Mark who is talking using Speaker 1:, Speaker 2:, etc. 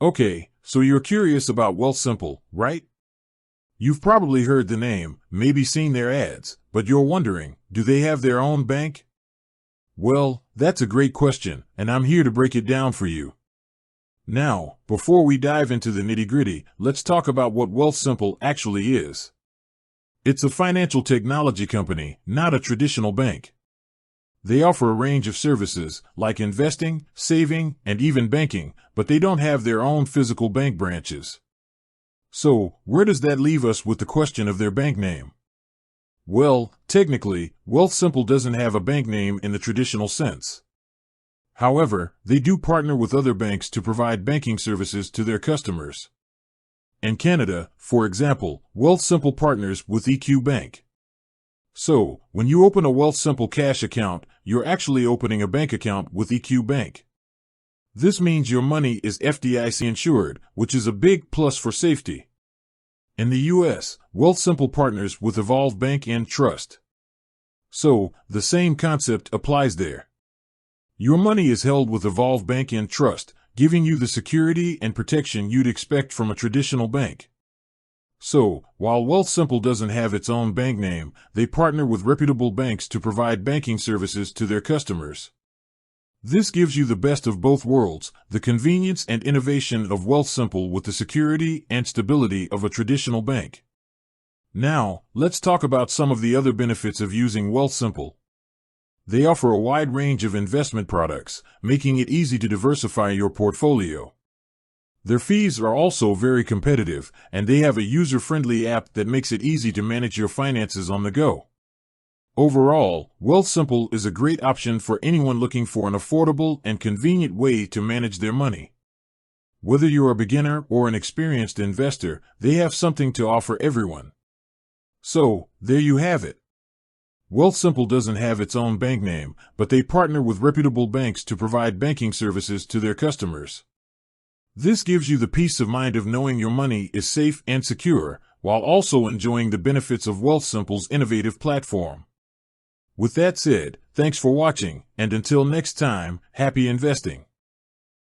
Speaker 1: Okay, so you're curious about Wealthsimple, right? You've probably heard the name, maybe seen their ads, but you're wondering, do they have their own bank? Well, that's a great question, and I'm here to break it down for you. Now, before we dive into the nitty-gritty, let's talk about what Wealthsimple actually is. It's a financial technology company, not a traditional bank. They offer a range of services, like investing, saving, and even banking, but they don't have their own physical bank branches. So, where does that leave us with the question of their bank name? Well, technically, Wealthsimple doesn't have a bank name in the traditional sense. However, they do partner with other banks to provide banking services to their customers. In Canada, for example, Wealthsimple partners with EQ Bank. So, when you open a Wealthsimple cash account, you're actually opening a bank account with EQ Bank. This means your money is FDIC insured, which is a big plus for safety. In the U.S., Wealthsimple partners with Evolve Bank and Trust. So, the same concept applies there. Your money is held with Evolve Bank and Trust, giving you the security and protection you'd expect from a traditional bank. So, while Wealthsimple doesn't have its own bank name, they partner with reputable banks to provide banking services to their customers. This gives you the best of both worlds, the convenience and innovation of Wealthsimple with the security and stability of a traditional bank. Now, let's talk about some of the other benefits of using Wealthsimple. They offer a wide range of investment products, making it easy to diversify your portfolio. Their fees are also very competitive, and they have a user-friendly app that makes it easy to manage your finances on the go. Overall, Wealthsimple is a great option for anyone looking for an affordable and convenient way to manage their money. Whether you're a beginner or an experienced investor, they have something to offer everyone. So, there you have it. Wealthsimple doesn't have its own bank name, but they partner with reputable banks to provide banking services to their customers. This gives you the peace of mind of knowing your money is safe and secure, while also enjoying the benefits of Wealthsimple's innovative platform. With that said, thanks for watching, and until next time, happy investing.